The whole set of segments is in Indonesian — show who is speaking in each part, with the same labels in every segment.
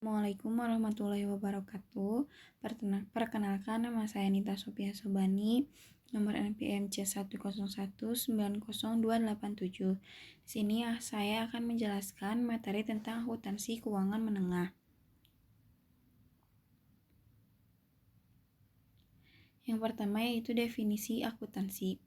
Speaker 1: Assalamualaikum warahmatullahi wabarakatuh. Perkenalkan, nama saya Nita Sophia Sobani, nomor NPM C10190287. Di sini saya akan menjelaskan materi tentang akuntansi keuangan menengah. Yang pertama yaitu definisi akuntansi.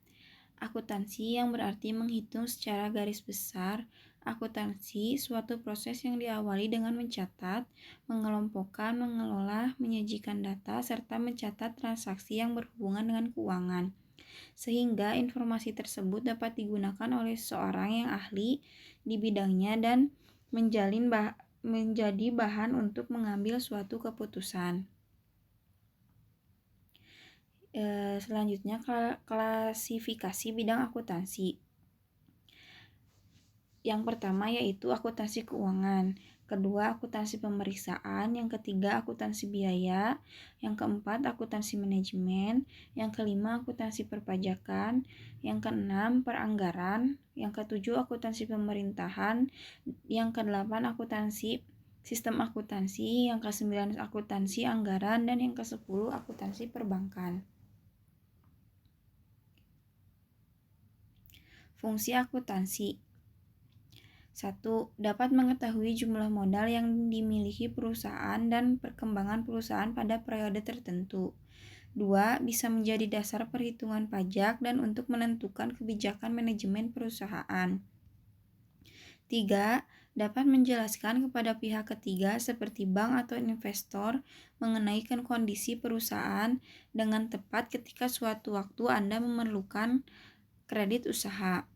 Speaker 1: Akuntansi yang berarti menghitung secara garis besar. Akuntansi suatu proses yang diawali dengan mencatat, mengelompokkan, mengelola, menyajikan data, serta mencatat transaksi yang berhubungan dengan keuangan, sehingga informasi tersebut dapat digunakan oleh seseorang yang ahli di bidangnya dan menjadi bahan untuk mengambil suatu keputusan. Selanjutnya, klasifikasi bidang akuntansi. Yang pertama yaitu akuntansi keuangan, kedua akuntansi pemeriksaan, yang ketiga akuntansi biaya, yang keempat akuntansi manajemen, yang kelima akuntansi perpajakan, yang keenam peranggaran, yang ketujuh akuntansi pemerintahan, yang kedelapan akuntansi sistem akuntansi, yang kesembilan akuntansi anggaran, dan yang kesepuluh akuntansi perbankan. Fungsi akuntansi. 1. Dapat mengetahui jumlah modal yang dimiliki perusahaan dan perkembangan perusahaan pada periode tertentu. 2. Bisa menjadi dasar perhitungan pajak dan untuk menentukan kebijakan manajemen perusahaan. 3. Dapat menjelaskan kepada pihak ketiga seperti bank atau investor mengenai kondisi perusahaan dengan tepat ketika suatu waktu Anda memerlukan kredit usaha.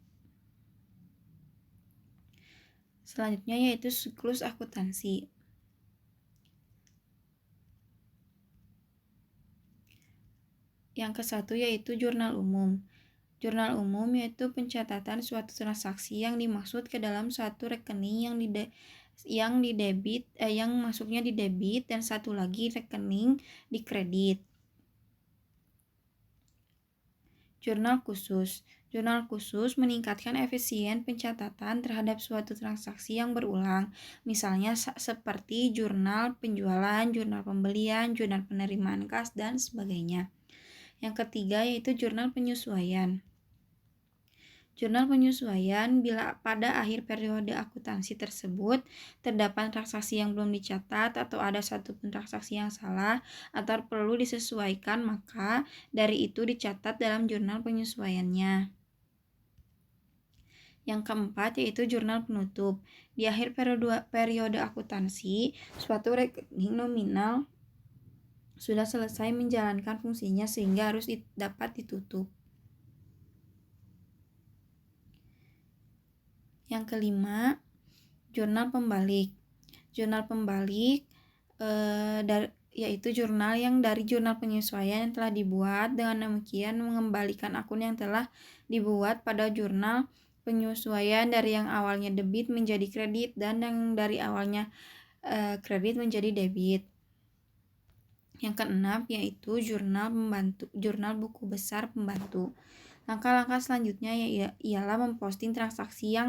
Speaker 1: Selanjutnya yaitu siklus akuntansi. Yang ke-1 yaitu jurnal umum. Jurnal umum yaitu pencatatan suatu transaksi yang dimaksud ke dalam suatu rekening yang masuknya di debit dan satu lagi rekening di kredit. Jurnal khusus. Jurnal khusus meningkatkan efisien pencatatan terhadap suatu transaksi yang berulang, misalnya seperti jurnal penjualan, jurnal pembelian, jurnal penerimaan kas, dan sebagainya. Yang ketiga yaitu jurnal penyesuaian. Jurnal penyesuaian bila pada akhir periode akuntansi tersebut terdapat transaksi yang belum dicatat atau ada satu pun transaksi yang salah atau perlu disesuaikan, maka dari itu dicatat dalam jurnal penyesuaiannya. Yang keempat yaitu jurnal penutup. Di akhir periode akuntansi, suatu rekening nominal sudah selesai menjalankan fungsinya sehingga harus dapat ditutup. Yang kelima, jurnal pembalik. Jurnal pembalik yaitu jurnal yang dari jurnal penyesuaian yang telah dibuat, dengan demikian mengembalikan akun yang telah dibuat pada jurnal penyesuaian dari yang awalnya debit menjadi kredit dan yang dari awalnya kredit menjadi debit. Yang keenam yaitu jurnal buku besar pembantu. Langkah-langkah selanjutnya ialah memposting transaksi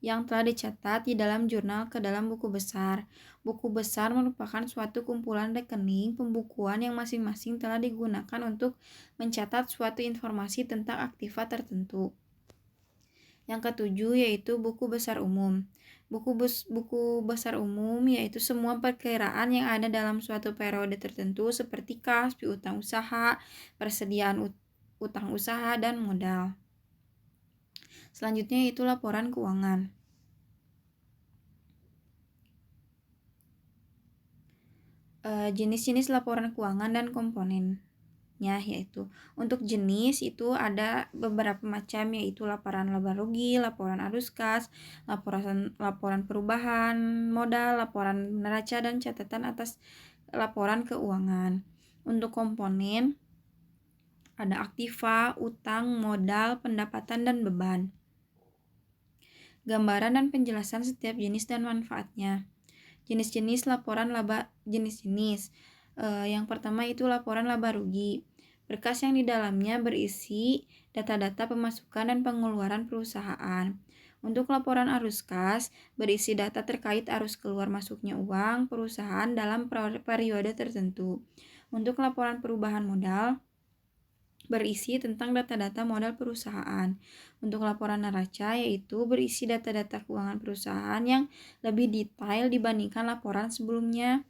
Speaker 1: yang telah dicatat di dalam jurnal ke dalam buku besar. Buku besar merupakan suatu kumpulan rekening pembukuan yang masing-masing telah digunakan untuk mencatat suatu informasi tentang aktiva tertentu. Yang ketujuh yaitu buku besar umum. Buku besar umum yaitu semua perkiraan yang ada dalam suatu periode tertentu seperti kas, piutang usaha, persediaan utang usaha, dan modal. Selanjutnya yaitu laporan keuangan. Jenis-jenis laporan keuangan dan komponennya yaitu untuk jenis itu ada beberapa macam, yaitu laporan laba rugi, laporan arus kas, laporan perubahan modal, laporan neraca, dan catatan atas laporan keuangan. Untuk komponen ada aktiva, utang, modal, pendapatan, dan beban. Gambaran dan penjelasan setiap jenis dan manfaatnya. Jenis-jenis laporan laba jenis-jenis. Yang pertama itu laporan laba rugi. Berkas yang di dalamnya berisi data-data pemasukan dan pengeluaran perusahaan. Untuk laporan arus kas, berisi data terkait arus keluar masuknya uang perusahaan dalam periode tertentu. Untuk laporan perubahan modal, berisi tentang data-data modal perusahaan. Untuk laporan neraca, yaitu berisi data-data keuangan perusahaan yang lebih detail dibandingkan laporan sebelumnya.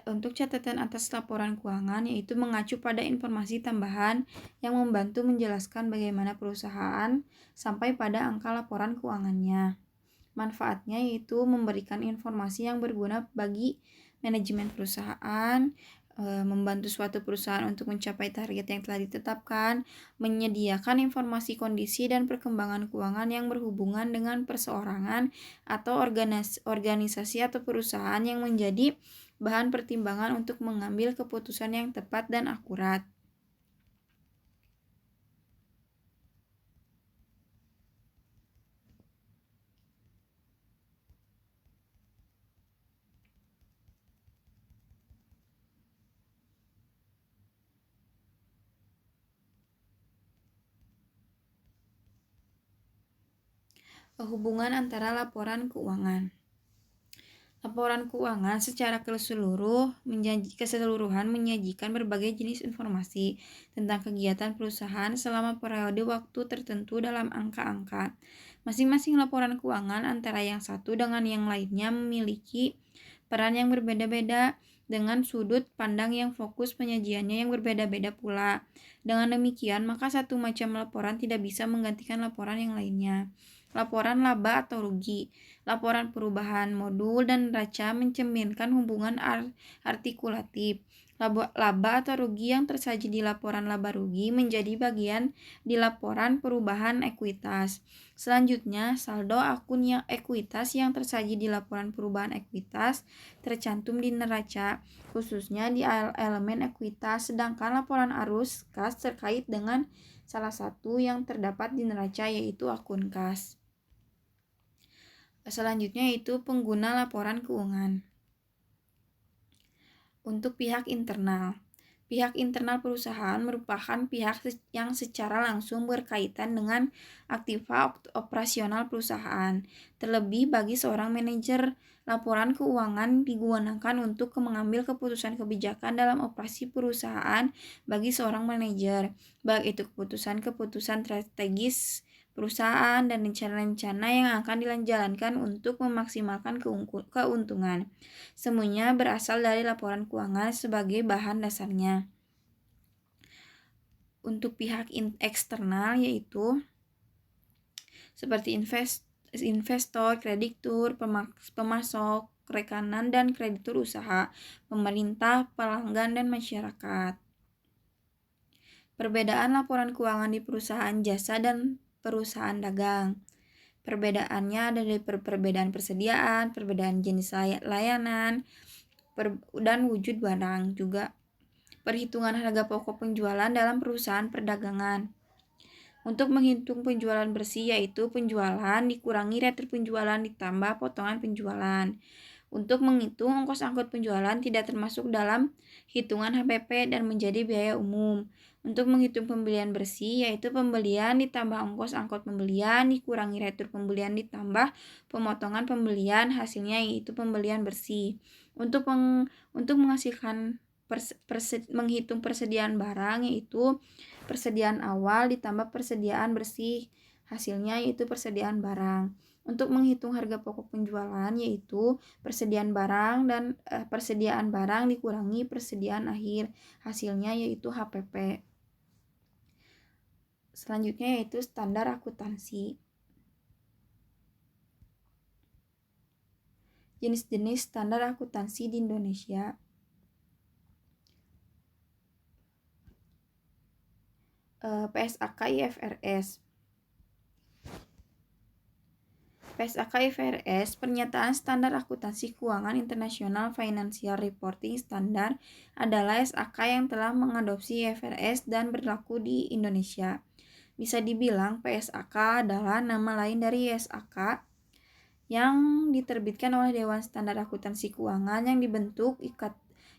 Speaker 1: Untuk catatan atas laporan keuangan, yaitu mengacu pada informasi tambahan yang membantu menjelaskan bagaimana perusahaan sampai pada angka laporan keuangannya. Manfaatnya yaitu memberikan informasi yang berguna bagi manajemen perusahaan, membantu suatu perusahaan untuk mencapai target yang telah ditetapkan, menyediakan informasi kondisi dan perkembangan keuangan yang berhubungan dengan perseorangan atau organisasi atau perusahaan yang menjadi bahan pertimbangan untuk mengambil keputusan yang tepat dan akurat. Hubungan antara laporan keuangan. Laporan keuangan secara keseluruhan menyajikan berbagai jenis informasi tentang kegiatan perusahaan selama periode waktu tertentu dalam angka-angka. Masing-masing laporan keuangan antara yang satu dengan yang lainnya memiliki peran yang berbeda-beda dengan sudut pandang yang fokus penyajiannya yang berbeda-beda pula. Dengan demikian, maka satu macam laporan tidak bisa menggantikan laporan yang lainnya. Laporan laba atau rugi. Laporan perubahan modul dan neraca mencerminkan hubungan artikulatif. Laba atau rugi yang tersaji di laporan laba rugi menjadi bagian di laporan perubahan ekuitas. Selanjutnya, saldo akun yang ekuitas yang tersaji di laporan perubahan ekuitas tercantum di neraca, khususnya di elemen ekuitas, sedangkan laporan arus kas terkait dengan salah satu yang terdapat di neraca, yaitu akun kas. Selanjutnya yaitu pengguna laporan keuangan. Untuk pihak internal. Pihak internal perusahaan merupakan pihak yang secara langsung berkaitan dengan aktiva operasional perusahaan. Terlebih bagi seorang manajer, laporan keuangan digunakan untuk mengambil keputusan kebijakan dalam operasi perusahaan bagi seorang manajer, baik itu keputusan-keputusan strategis perusahaan dan rencana-rencana yang akan dijalankan untuk memaksimalkan keuntungan. Semuanya berasal dari laporan keuangan sebagai bahan dasarnya. Untuk pihak eksternal yaitu seperti investor, kreditur, pemasok, rekanan dan kreditur usaha, pemerintah, pelanggan, dan masyarakat. Perbedaan laporan keuangan di perusahaan jasa dan perusahaan dagang. Perbedaannya ada dari perbedaan persediaan, perbedaan jenis layanan, dan wujud barang. Juga perhitungan harga pokok penjualan dalam perusahaan perdagangan. Untuk menghitung penjualan bersih, yaitu penjualan dikurangi retur penjualan ditambah potongan penjualan. Untuk menghitung ongkos angkut penjualan tidak termasuk dalam hitungan HPP dan menjadi biaya umum. Untuk menghitung pembelian bersih, yaitu pembelian ditambah ongkos angkut pembelian dikurangi retur pembelian ditambah pemotongan pembelian, hasilnya yaitu pembelian bersih. Untuk menghasilkan menghitung persediaan barang, yaitu persediaan awal ditambah persediaan bersih, hasilnya yaitu persediaan barang. Untuk menghitung harga pokok penjualan, yaitu persediaan barang dikurangi persediaan akhir, hasilnya yaitu HPP. Selanjutnya yaitu standar akuntansi. Jenis-jenis standar akuntansi di Indonesia. PSAK IFRS. PSAK IFRS, Pernyataan Standar Akuntansi Keuangan Internasional Financial Reporting Standard, adalah SAK yang telah mengadopsi IFRS dan berlaku di Indonesia. Bisa dibilang PSAK adalah nama lain dari ISAK yang diterbitkan oleh Dewan Standar Akuntansi Keuangan yang dibentuk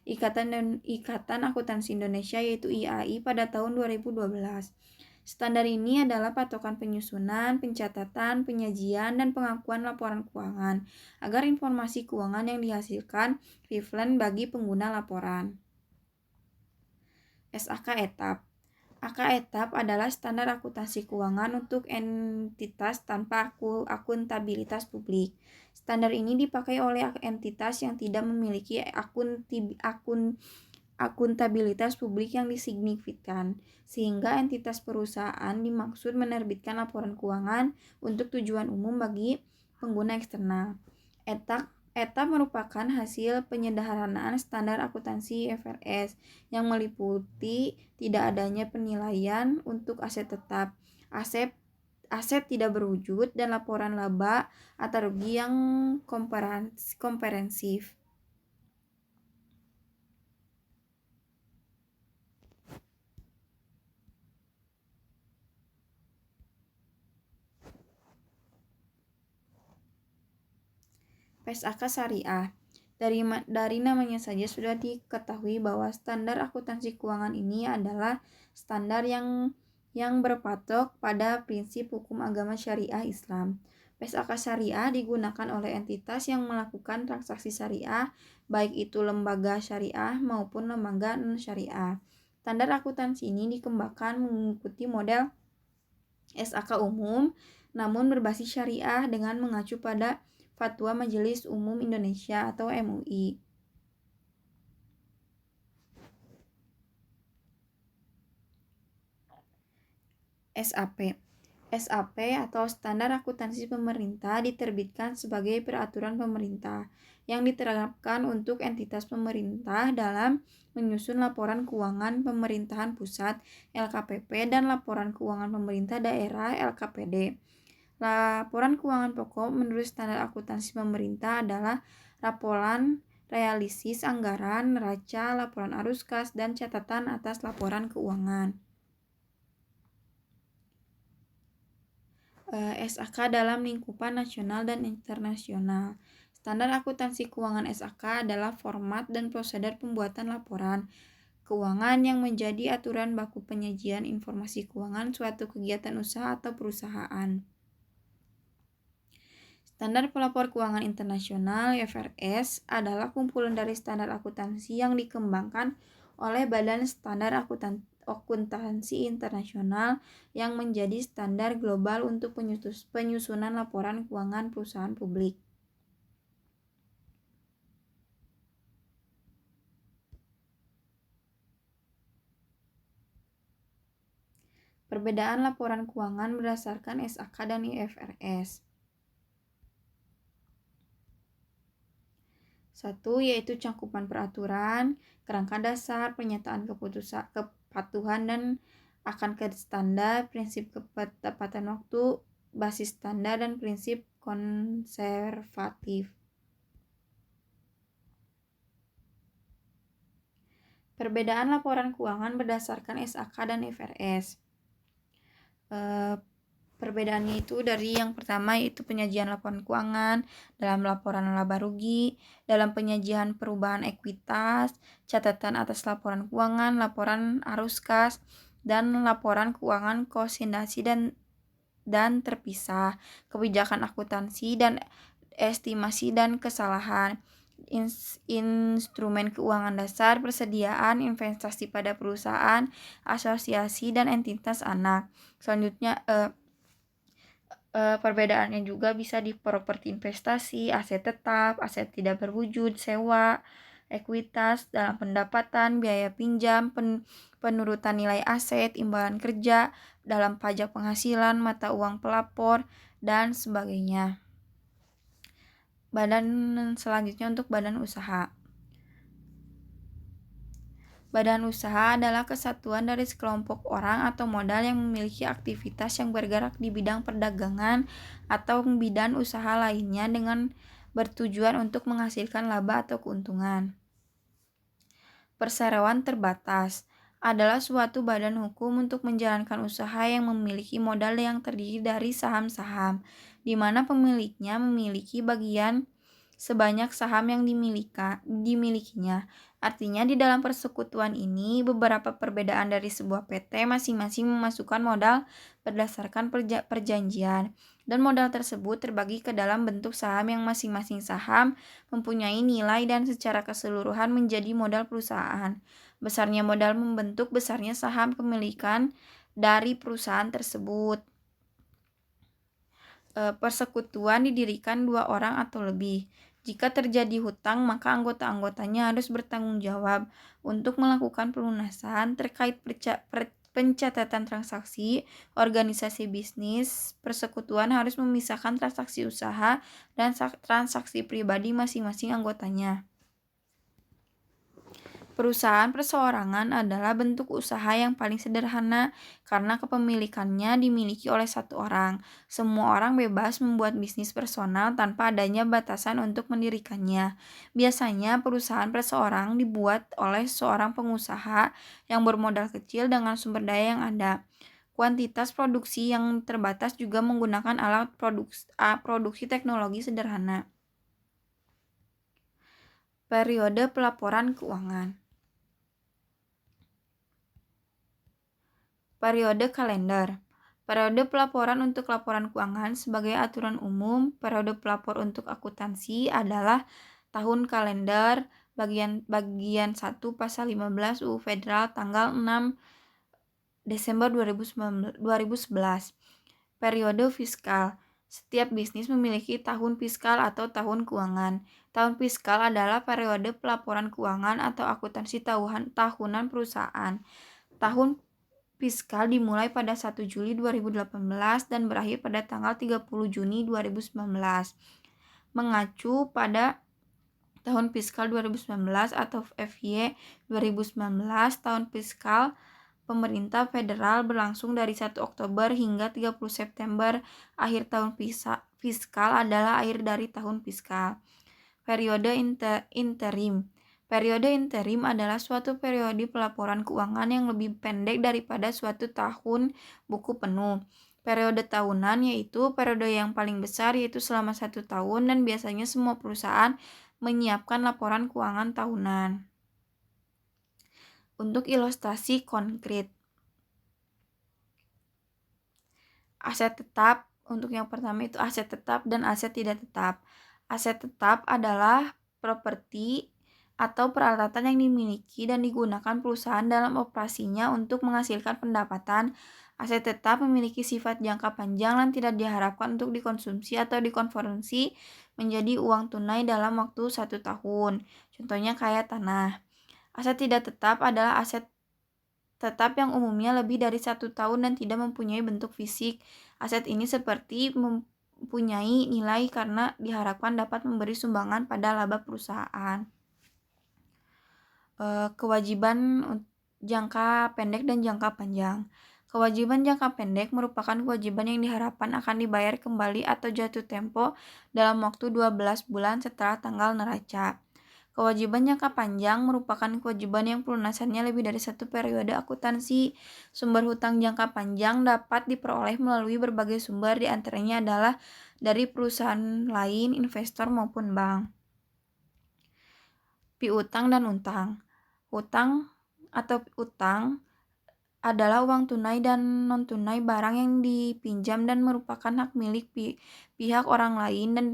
Speaker 1: Ikatan Akuntansi Indonesia, yaitu IAI, pada tahun 2012. Standar ini adalah patokan penyusunan, pencatatan, penyajian, dan pengakuan laporan keuangan agar informasi keuangan yang dihasilkan relevan bagi pengguna laporan. SAK etap. AK etap adalah standar akuntansi keuangan untuk entitas tanpa akuntabilitas publik. Standar ini dipakai oleh entitas yang tidak memiliki akuntabilitas publik yang signifikan, sehingga entitas perusahaan dimaksud menerbitkan laporan keuangan untuk tujuan umum bagi pengguna eksternal. Etap merupakan hasil penyederhanaan standar akuntansi IFRS yang meliputi tidak adanya penilaian untuk aset tetap, aset tidak berwujud, dan laporan laba atau rugi yang komprehensif. PSAK Syariah. Dari namanya saja sudah diketahui bahwa standar akuntansi keuangan ini adalah standar yang berpatok pada prinsip hukum agama syariah Islam. PSAK Syariah digunakan oleh entitas yang melakukan transaksi syariah, baik itu lembaga syariah maupun lembaga non-syariah. Standar akuntansi ini dikembangkan mengikuti model SAK umum, namun berbasis syariah dengan mengacu pada Fatwa Majelis Umum Indonesia atau MUI. SAP. SAP atau Standar Akuntansi Pemerintah diterbitkan sebagai peraturan pemerintah yang diterapkan untuk entitas pemerintah dalam menyusun laporan keuangan pemerintahan pusat LKPP dan laporan keuangan pemerintah daerah LKPD. Laporan keuangan pokok menurut standar akuntansi pemerintah adalah laporan realisis anggaran, neraca, laporan arus kas, dan catatan atas laporan keuangan. SAK dalam lingkupan nasional dan internasional. Standar akuntansi keuangan SAK adalah format dan prosedur pembuatan laporan keuangan yang menjadi aturan baku penyajian informasi keuangan suatu kegiatan usaha atau perusahaan. Standar Pelapor Keuangan Internasional (IFRS) adalah kumpulan dari standar akuntansi yang dikembangkan oleh Badan Standar Akuntansi Internasional yang menjadi standar global untuk penyusunan laporan keuangan perusahaan publik. Perbedaan laporan keuangan berdasarkan SAK dan IFRS. 1. Yaitu cakupan peraturan, kerangka dasar, pernyataan kepatuhan dan akan standar, prinsip ketepatan waktu, basis standar, dan prinsip konservatif. Perbedaan laporan keuangan berdasarkan SAK dan IFRS. Perbedaannya itu dari yang pertama yaitu penyajian laporan keuangan, dalam laporan laba rugi, dalam penyajian perubahan ekuitas, catatan atas laporan keuangan, laporan arus kas, dan laporan keuangan konsolidasi dan terpisah, kebijakan akuntansi dan estimasi dan kesalahan, instrumen keuangan dasar, persediaan investasi pada perusahaan, asosiasi, dan entitas anak. Selanjutnya perbedaannya juga bisa di properti investasi, aset tetap, aset tidak berwujud, sewa, ekuitas, dalam pendapatan, biaya pinjam, penurutan nilai aset, imbalan kerja, dalam pajak penghasilan, mata uang pelapor, dan sebagainya. Selanjutnya untuk badan usaha. Badan usaha adalah kesatuan dari sekelompok orang atau modal yang memiliki aktivitas yang bergerak di bidang perdagangan atau bidang usaha lainnya dengan bertujuan untuk menghasilkan laba atau keuntungan. Perseroan terbatas adalah suatu badan hukum untuk menjalankan usaha yang memiliki modal yang terdiri dari saham-saham, di mana pemiliknya memiliki bagian sebanyak saham yang dimilikinya. Artinya di dalam persekutuan ini beberapa perbedaan dari sebuah PT masing-masing memasukkan modal berdasarkan perjanjian dan modal tersebut terbagi ke dalam bentuk saham yang masing-masing saham mempunyai nilai dan secara keseluruhan menjadi modal perusahaan. Besarnya modal membentuk besarnya saham kepemilikan dari perusahaan tersebut. Persekutuan didirikan 2 orang atau lebih. Jika terjadi hutang, maka anggota-anggotanya harus bertanggung jawab untuk melakukan pelunasan terkait pencatatan transaksi. Organisasi bisnis persekutuan harus memisahkan transaksi usaha dan transaksi pribadi masing-masing anggotanya. Perusahaan perseorangan adalah bentuk usaha yang paling sederhana karena kepemilikannya dimiliki oleh satu orang. Semua orang bebas membuat bisnis personal tanpa adanya batasan untuk mendirikannya. Biasanya perusahaan perseorang dibuat oleh seorang pengusaha yang bermodal kecil dengan sumber daya yang ada. Kuantitas produksi yang terbatas juga menggunakan alat produksi teknologi sederhana. Periode pelaporan keuangan. Periode kalender. Periode pelaporan untuk laporan keuangan sebagai aturan umum. Periode pelapor untuk akuntansi adalah tahun kalender bagian 1 pasal 15 UU Federal tanggal 6 Desember 2011. Periode fiskal. Setiap bisnis memiliki tahun fiskal atau tahun keuangan. Tahun fiskal adalah periode pelaporan keuangan atau akuntansi tahunan perusahaan. Tahun fiskal dimulai pada 1 Juli 2018 dan berakhir pada tanggal 30 Juni 2019. Mengacu pada tahun fiskal 2019 atau FY 2019, tahun fiskal pemerintah federal berlangsung dari 1 Oktober hingga 30 September. Akhir tahun fiskal adalah akhir dari tahun fiskal. Periode interim. Periode interim adalah suatu periode pelaporan keuangan yang lebih pendek daripada suatu tahun buku penuh. Periode tahunan yaitu periode yang paling besar yaitu selama 1 tahun dan biasanya semua perusahaan menyiapkan laporan keuangan tahunan. Untuk ilustrasi konkret. Aset tetap, untuk yang pertama itu aset tetap dan aset tidak tetap. Aset tetap adalah properti atau peralatan yang dimiliki dan digunakan perusahaan dalam operasinya untuk menghasilkan pendapatan. Aset tetap memiliki sifat jangka panjang dan tidak diharapkan untuk dikonsumsi atau dikonversi menjadi uang tunai dalam waktu 1 tahun. Contohnya kayak tanah. Aset tidak tetap adalah aset tetap yang umumnya lebih dari 1 tahun dan tidak mempunyai bentuk fisik. Aset ini seperti mempunyai nilai karena diharapkan dapat memberi sumbangan pada laba perusahaan. Kewajiban jangka pendek dan jangka panjang. Kewajiban jangka pendek merupakan kewajiban yang diharapkan akan dibayar kembali atau jatuh tempo dalam waktu 12 bulan setelah tanggal neraca. Kewajiban jangka panjang merupakan kewajiban yang pelunasannya lebih dari 1 periode akuntansi. Sumber hutang jangka panjang dapat diperoleh melalui berbagai sumber, di antaranya adalah dari perusahaan lain, investor maupun bank. Piutang dan utang. Hutang atau utang adalah uang tunai dan non-tunai barang yang dipinjam dan merupakan hak milik pihak orang lain dan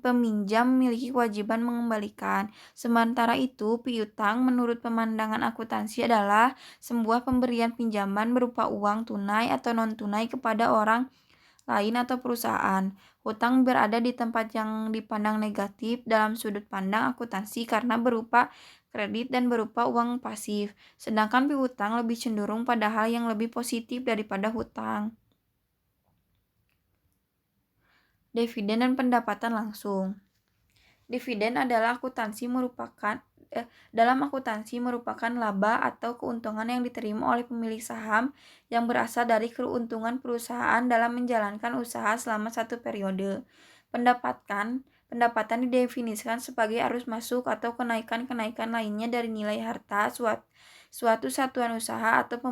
Speaker 1: peminjam memiliki kewajiban mengembalikan. Sementara itu, piutang menurut pemandangan akuntansi adalah sebuah pemberian pinjaman berupa uang tunai atau non-tunai kepada orang lain atau perusahaan. Hutang berada di tempat yang dipandang negatif dalam sudut pandang akuntansi karena berupa kredit dan berupa uang pasif, sedangkan piutang lebih cenderung pada hal yang lebih positif daripada hutang. Dividen dan pendapatan langsung. Dividen adalah dalam akuntansi merupakan laba atau keuntungan yang diterima oleh pemilik saham yang berasal dari keuntungan perusahaan dalam menjalankan usaha selama 1 periode. Pendapatan didefinisikan sebagai arus masuk atau kenaikan-kenaikan lainnya dari nilai harta suatu satuan usaha atau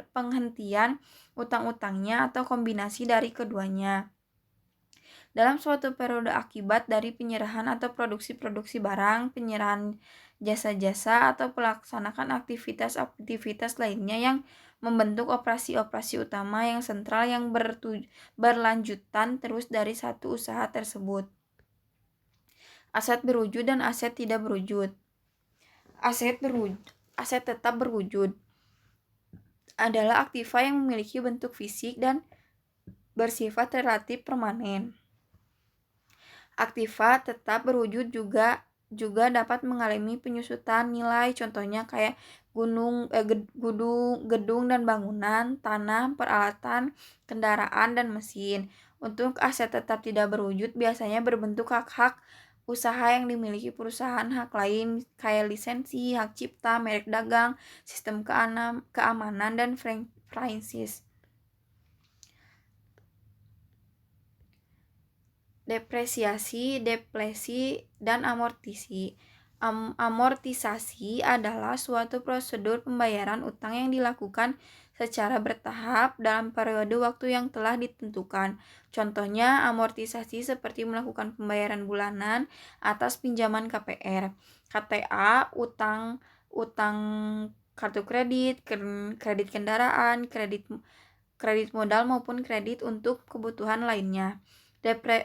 Speaker 1: penghentian utang-utangnya atau kombinasi dari keduanya. Dalam suatu periode akibat dari penyerahan atau produksi barang, penyerahan jasa-jasa, atau pelaksanaan aktivitas-aktivitas lainnya yang membentuk operasi-operasi utama yang sentral yang berlanjutan terus dari satu usaha tersebut. Aset berwujud dan aset tidak berwujud. Aset tetap berwujud adalah aktiva yang memiliki bentuk fisik dan bersifat relatif permanen. Aktiva tetap berwujud juga dapat mengalami penyusutan nilai, contohnya kayak gedung dan bangunan, tanah, peralatan, kendaraan, dan mesin. Untuk aset tetap tidak berwujud biasanya berbentuk hak-hak usaha yang dimiliki perusahaan, hak lain kayak lisensi, hak cipta, merek dagang, sistem keamanan, dan franchise. Depresiasi, depresi, dan amortisasi. Amortisasi adalah suatu prosedur pembayaran utang yang dilakukan secara bertahap dalam periode waktu yang telah ditentukan. Contohnya amortisasi seperti melakukan pembayaran bulanan atas pinjaman KPR, KTA, utang kartu kredit, kredit kendaraan, kredit modal maupun kredit untuk kebutuhan lainnya.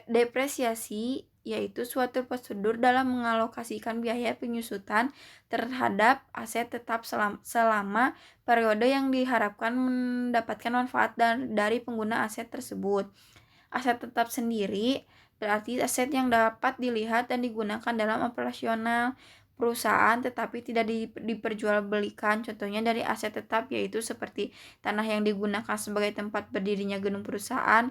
Speaker 1: Depresiasi yaitu suatu prosedur dalam mengalokasikan biaya penyusutan terhadap aset tetap selama periode yang diharapkan mendapatkan manfaat dari pengguna aset tersebut. Aset tetap sendiri berarti aset yang dapat dilihat dan digunakan dalam operasional perusahaan tetapi tidak diperjualbelikan. Contohnya dari aset tetap yaitu seperti tanah yang digunakan sebagai tempat berdirinya gedung perusahaan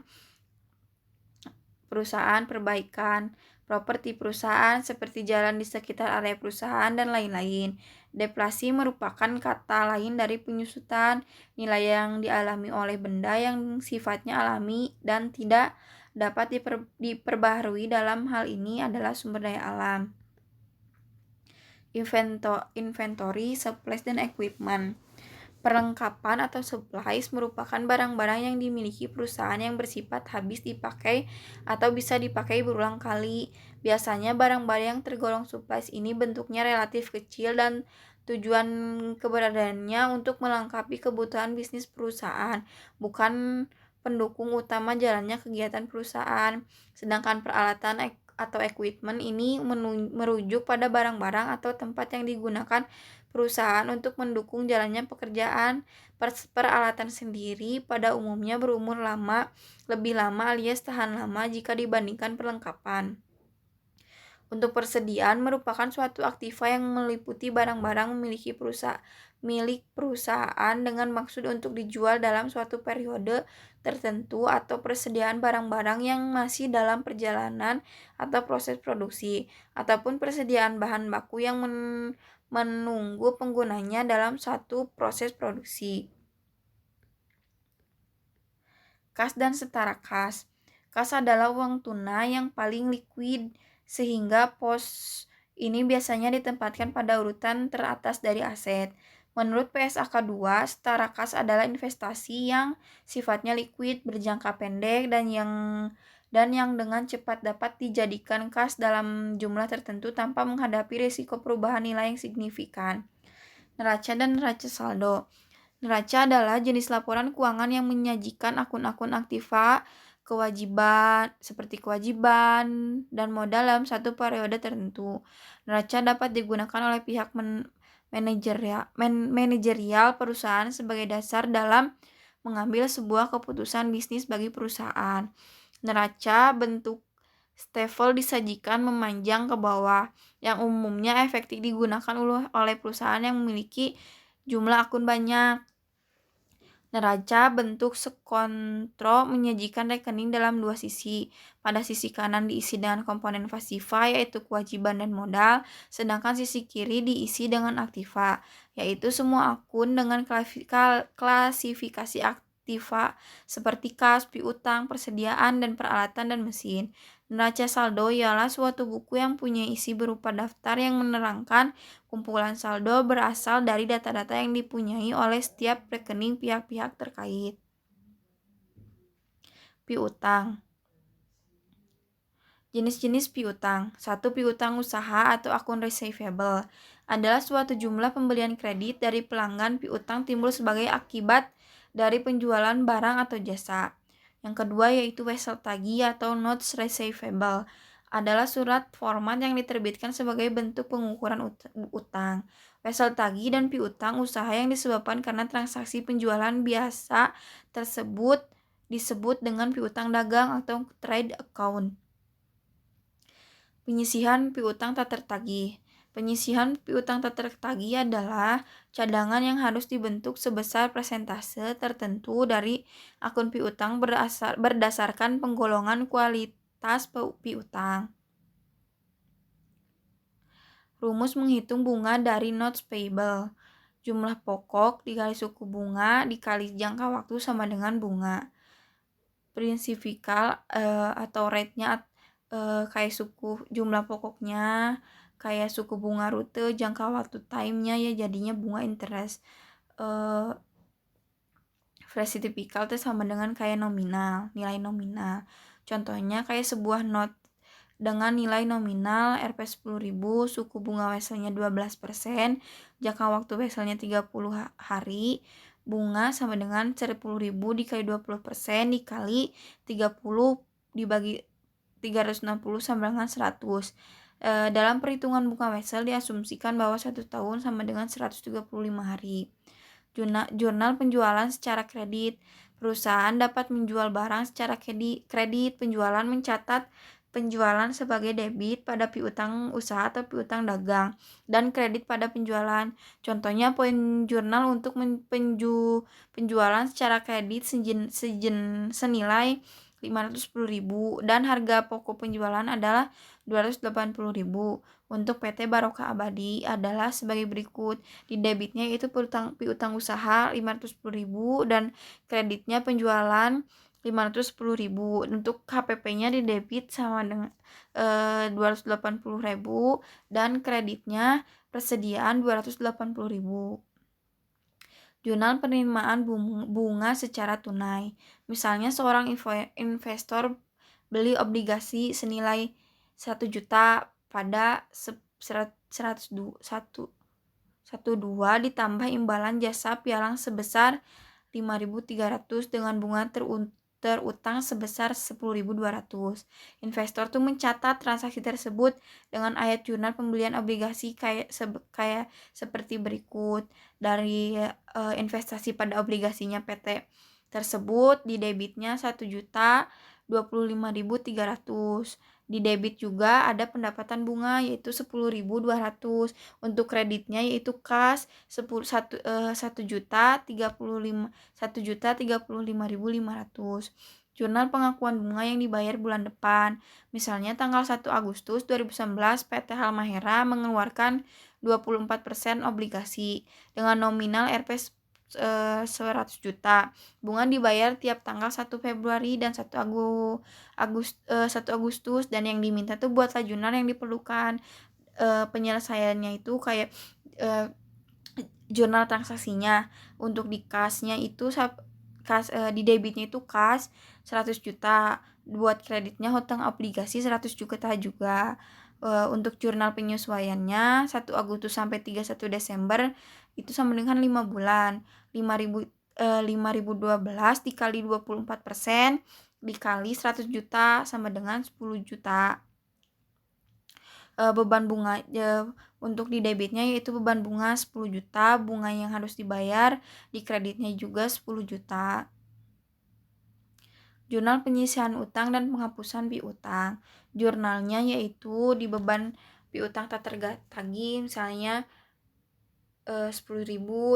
Speaker 1: perbaikan, properti perusahaan seperti jalan di sekitar area perusahaan, dan lain-lain. Deflasi merupakan kata lain dari penyusutan nilai yang dialami oleh benda yang sifatnya alami dan tidak dapat diperbaharui. Dalam hal ini adalah sumber daya alam. Inventory, supplies, dan equipment. Perlengkapan atau supplies merupakan barang-barang yang dimiliki perusahaan yang bersifat habis dipakai atau bisa dipakai berulang kali. Biasanya barang-barang yang tergolong supplies ini bentuknya relatif kecil dan tujuan keberadaannya untuk melengkapi kebutuhan bisnis perusahaan, bukan pendukung utama jalannya kegiatan perusahaan. Sedangkan peralatan atau equipment ini merujuk pada barang-barang atau tempat yang digunakan perusahaan untuk mendukung jalannya pekerjaan. Peralatan sendiri pada umumnya berumur lebih lama alias tahan lama jika dibandingkan perlengkapan. Untuk persediaan merupakan suatu aktiva yang meliputi barang-barang milik perusahaan dengan maksud untuk dijual dalam suatu periode tertentu atau persediaan barang-barang yang masih dalam perjalanan atau proses produksi ataupun persediaan bahan baku yang menunggu penggunanya dalam satu proses produksi. Kas dan setara kas. Kas adalah uang tunai yang paling likuid sehingga pos ini biasanya ditempatkan pada urutan teratas dari aset. Menurut PSAK 2, setara kas adalah investasi yang sifatnya likuid, berjangka pendek, dan yang dengan cepat dapat dijadikan kas dalam jumlah tertentu tanpa menghadapi risiko perubahan nilai yang signifikan. Neraca dan neraca saldo. Neraca adalah jenis laporan keuangan yang menyajikan akun-akun aktiva, kewajiban dan modal dalam satu periode tertentu. Neraca dapat digunakan oleh pihak manajerial perusahaan sebagai dasar dalam mengambil sebuah keputusan bisnis bagi perusahaan. Neraca bentuk stafel disajikan memanjang ke bawah, yang umumnya efektif digunakan oleh perusahaan yang memiliki jumlah akun banyak. Neraca bentuk sekontro menyajikan rekening dalam dua sisi. Pada sisi kanan diisi dengan komponen pasiva yaitu kewajiban dan modal, sedangkan sisi kiri diisi dengan aktiva, yaitu semua akun dengan klasifikasi aktiva seperti kas, piutang, persediaan, dan peralatan dan mesin. Neraca saldo ialah suatu buku yang punya isi berupa daftar yang menerangkan kumpulan saldo berasal dari data-data yang dipunyai oleh setiap rekening pihak-pihak terkait. Piutang. Jenis-jenis piutang. 1. Piutang usaha atau akun receivable adalah suatu jumlah pembelian kredit dari pelanggan piutang timbul sebagai akibat dari penjualan barang atau jasa. Yang kedua yaitu wesel tagih atau notes receivable adalah surat format yang diterbitkan sebagai bentuk pengukuran utang. Wesel tagih dan piutang usaha yang disebabkan karena transaksi penjualan biasa tersebut disebut dengan piutang dagang atau trade account. Penyisihan piutang tak tertagih. Penyisihan piutang tak tertagih adalah cadangan yang harus dibentuk sebesar persentase tertentu dari akun piutang berdasarkan penggolongan kualitas piutang. Rumus menghitung bunga dari notes payable. Jumlah pokok dikali suku bunga dikali jangka waktu sama dengan bunga. Prinsip Fikal atau rate-nya kayak suku jumlah pokoknya, kayak suku bunga rute, jangka waktu time-nya ya jadinya bunga interest. Frekuensi tipikal itu sama dengan kayak nominal, nilai nominal. Contohnya kayak sebuah note dengan nilai nominal Rp 10.000, suku bunga weselnya 12%, jangka waktu weselnya 30 hari, bunga sama dengan 10.000 dikali 20% dikali 30 dibagi 360 sama dengan 100. Dalam perhitungan bunga wesel diasumsikan bahwa 1 tahun sama dengan 135 hari. Jurnal penjualan secara kredit. Perusahaan dapat menjual barang secara kredit. Penjualan mencatat penjualan sebagai debit pada piutang usaha atau piutang dagang dan kredit pada penjualan. Contohnya poin jurnal untuk penjualan secara kredit senilai 510.000 dan harga pokok penjualan adalah 280.000. Untuk PT Barokah Abadi adalah sebagai berikut. Di debitnya yaitu piutang usaha 510.000 dan kreditnya penjualan 510.000. Untuk KPP-nya di debit sama dengan 280.000 dan kreditnya persediaan 280.000. Jurnal penerimaan bunga secara tunai. Misalnya seorang investor beli obligasi senilai 1 juta pada 102 ditambah imbalan jasa pialang sebesar 5.300 dengan bunga terutang sebesar 10.200. Investor tuh mencatat transaksi tersebut dengan ayat jurnal pembelian obligasi kayak seperti berikut. Dari investasi pada obligasinya PT tersebut di debitnya 1.025.300. Di debit juga ada pendapatan bunga yaitu 10.200. Untuk kreditnya yaitu kas 1.035.500. Jurnal pengakuan bunga yang dibayar bulan depan. Misalnya tanggal 1 Agustus 2019 PT Halmahera mengeluarkan 24% obligasi dengan nominal Rp 100 juta. Bunga dibayar tiap tanggal 1 Februari dan 1 Agustus dan yang diminta tuh buatlah jurnal yang diperlukan. Penyelesaiannya itu kayak jurnal transaksinya. Untuk di kasnya itu di debitnya itu kas 100 juta, buat kreditnya hutang obligasi 100 juta juga. Untuk jurnal penyesuaiannya 1 Agustus sampai 31 Desember itu sama dengan 5 bulan. 5.012 dikali 24% dikali 100 juta sama dengan 10 juta. Beban bunga untuk di debitnya yaitu beban bunga 10 juta, bunga yang harus dibayar, di kreditnya juga 10 juta. Jurnal penyisihan utang dan penghapusan piutang. Jurnalnya yaitu di beban piutang tak tertagih misalnya 10.000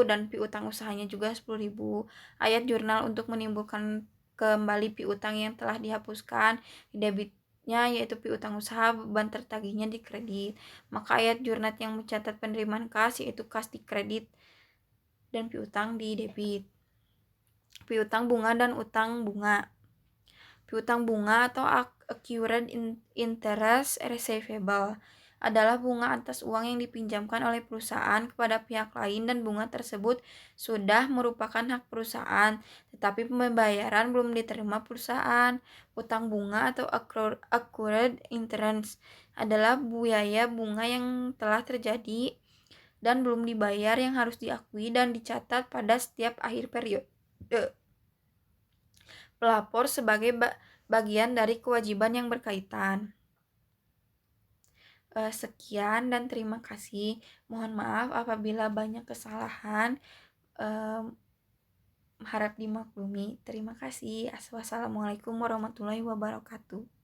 Speaker 1: dan piutang usahanya juga 10.000. Ayat jurnal untuk menimbulkan kembali piutang yang telah dihapuskan. Di debitnya yaitu piutang usaha, beban tertagihnya di kredit. Maka ayat jurnal yang mencatat penerimaan kas yaitu kas di kredit dan piutang di debit. Piutang bunga dan utang bunga. Piutang bunga atau accrued interest receivable adalah bunga atas uang yang dipinjamkan oleh perusahaan kepada pihak lain dan bunga tersebut sudah merupakan hak perusahaan, tetapi pembayaran belum diterima perusahaan. Utang bunga atau accrued interest adalah biaya bunga yang telah terjadi dan belum dibayar yang harus diakui dan dicatat pada setiap akhir periode pelapor sebagai bagian dari kewajiban yang berkaitan. Sekian dan terima kasih. Mohon maaf apabila banyak kesalahan. Harap dimaklumi. Terima kasih. Wassalamualaikum warahmatullahi wabarakatuh.